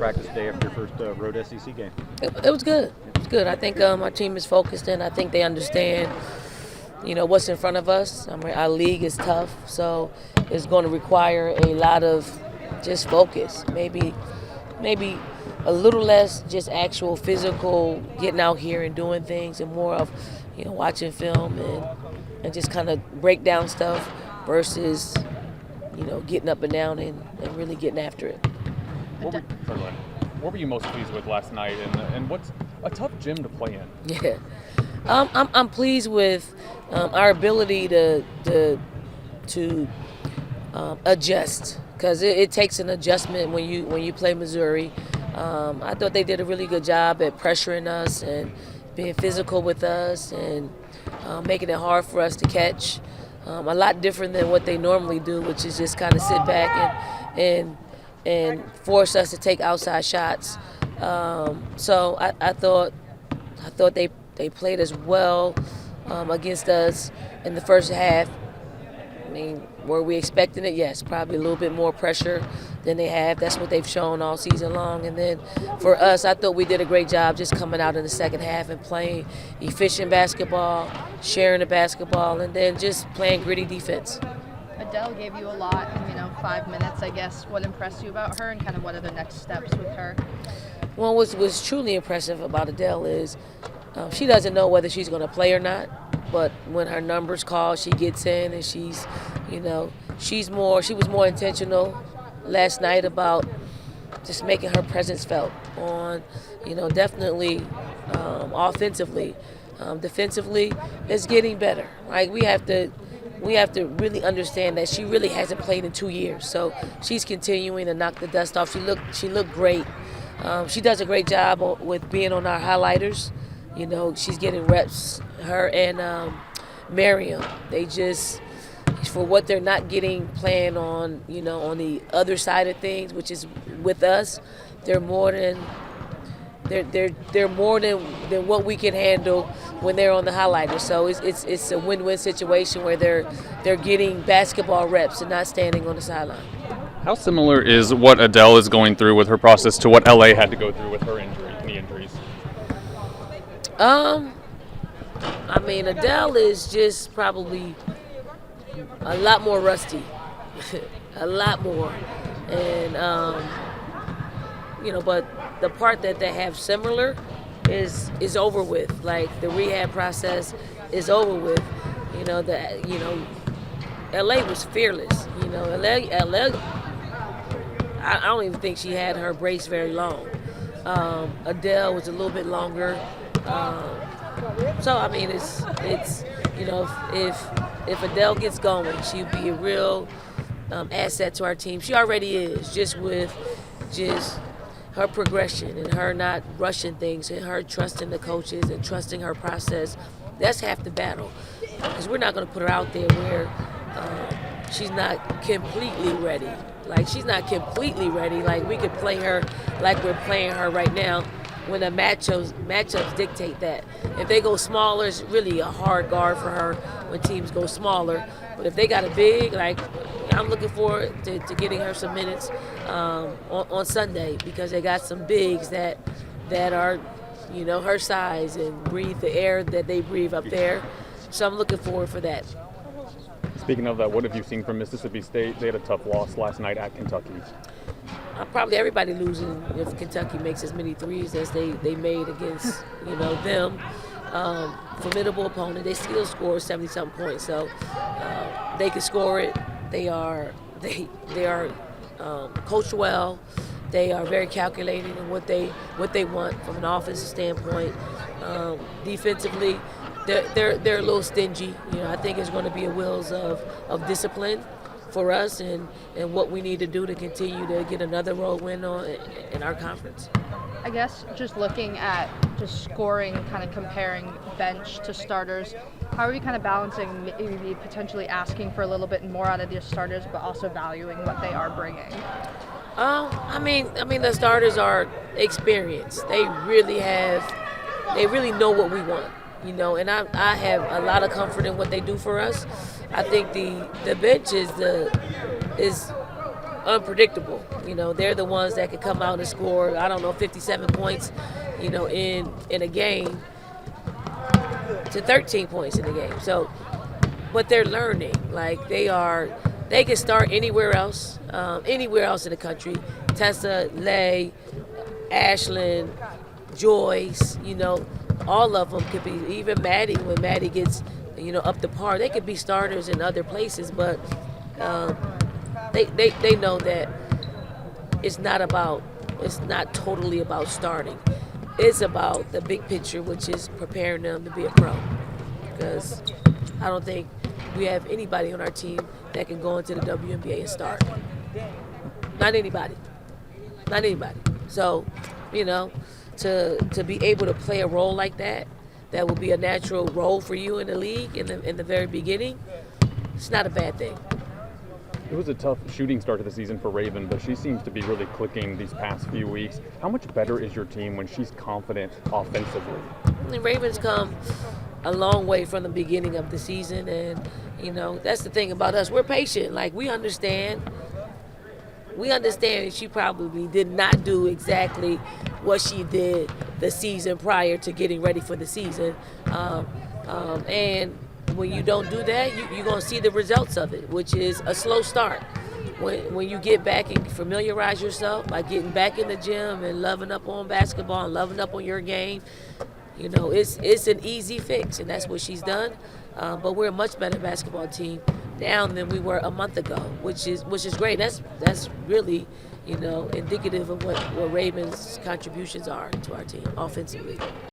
practice day after your first road SEC game? It was good. It was good. I think our team is focused, and I think they understand, what's in front of us. I mean, our league is tough, so it's going to require a lot of just focus. Maybe a little less just actual physical getting out here and doing things, and more of, watching film and just kind of break down stuff versus, getting up and down and really getting after it. What were you most pleased with last night, and what's a tough gym to play in? Yeah, I'm pleased with our ability to adjust, because it takes an adjustment when you play Missouri. I thought they did a really good job at pressuring us and being physical with us and making it hard for us to catch. A lot different than what they normally do, which is just kind of sit back and force us to take outside shots. So I thought they played as well against us in the first half. I mean, were we expecting it? Yes, probably a little bit more pressure than they have. That's what they've shown all season long. And then for us, I thought we did a great job just coming out in the second half and playing efficient basketball, sharing the basketball, and then just playing gritty defense. Adele gave you a lot in 5 minutes, I guess. What impressed you about her, and kind of what are the next steps with her? Well, what's truly impressive about Adele is she doesn't know whether she's going to play or not. But when her numbers call, she gets in, and she was more intentional last night about just making her presence felt on, definitely offensively. Defensively, it's getting better. Like we have to really understand that she really hasn't played in 2 years, so she's continuing to knock the dust off. She looked great. She does a great job with being on our highlighters. She's getting reps. Her and Miriam, they just, for what they're not getting playing on, on the other side of things, which is with us, they're more than what we can handle when they're on the highlighters. So it's a win-win situation where they're getting basketball reps and not standing on the sideline. How similar is what Adele is going through with her process to what LA had to go through with her knee injuries? I mean, Adele is just probably a lot more rusty, a lot more, and but the part that they have similar is over with. Like the rehab process is over with. LA was fearless. LA. I don't even think she had her brace very long. Adele was a little bit longer. So I mean, it's if Adele gets going, she'd be a real asset to our team. She already is, just with her progression and her not rushing things and her trusting the coaches and trusting her process. That's half the battle, because we're not going to put her out there where she's not completely ready. Like she's not completely ready. Like we could play her like we're playing her right now, when the matchups dictate that. If they go smaller, it's really a hard guard for her when teams go smaller. But if they got a big, like I'm looking forward to getting her some minutes on Sunday, because they got some bigs that are, her size and breathe the air that they breathe up there. So I'm looking forward for that. Speaking of that, what have you seen from Mississippi State? They had a tough loss last night at Kentucky. Probably everybody losing if Kentucky makes as many threes as they made against them. Formidable opponent. They still scored 70-something points, so they can score it. They are coached well. They are very calculating in what they want from an offensive standpoint. Defensively, they're a little stingy. I think it's going to be a wheels of discipline for us and what we need to do to continue to get another road win in our conference. I guess just looking at just scoring, kind of comparing bench to starters, how are you kind of balancing maybe potentially asking for a little bit more out of your starters, but also valuing what they are bringing? I mean the starters are experienced. They really know what we want, and I have a lot of comfort in what they do for us. I think the bench is unpredictable. They're the ones that could come out and score, I don't know, 57 points, in a game to 13 points in a game. So, but they're learning. Like they can start anywhere else in the country. Tessa, Lay, Ashlyn, Joyce, all of them could be, even Maddie, when Maddie gets, up to par, they could be starters in other places, but they know that it's not totally about starting. It's about the big picture, which is preparing them to be a pro. Because I don't think we have anybody on our team that can go into the WNBA and start. Not anybody. So, to be able to play a role like that will be a natural role for you in the league in the very beginning, it's not a bad thing. It was a tough shooting start to the season for Raven, but she seems to be really clicking these past few weeks. How much better is your team when she's confident offensively? The Ravens come a long way from the beginning of the season, and that's the thing about us. We're patient. Like, we understand she probably did not do exactly what she did the season prior to getting ready for the season, and when you don't do that, you're going to see the results of it, which is a slow start. When you get back and familiarize yourself by getting back in the gym and loving up on basketball and loving up on your game, it's an easy fix, and that's what she's done. But we're a much better basketball team now than we were a month ago, which is great. That's really indicative of what Raven's contributions are to our team offensively.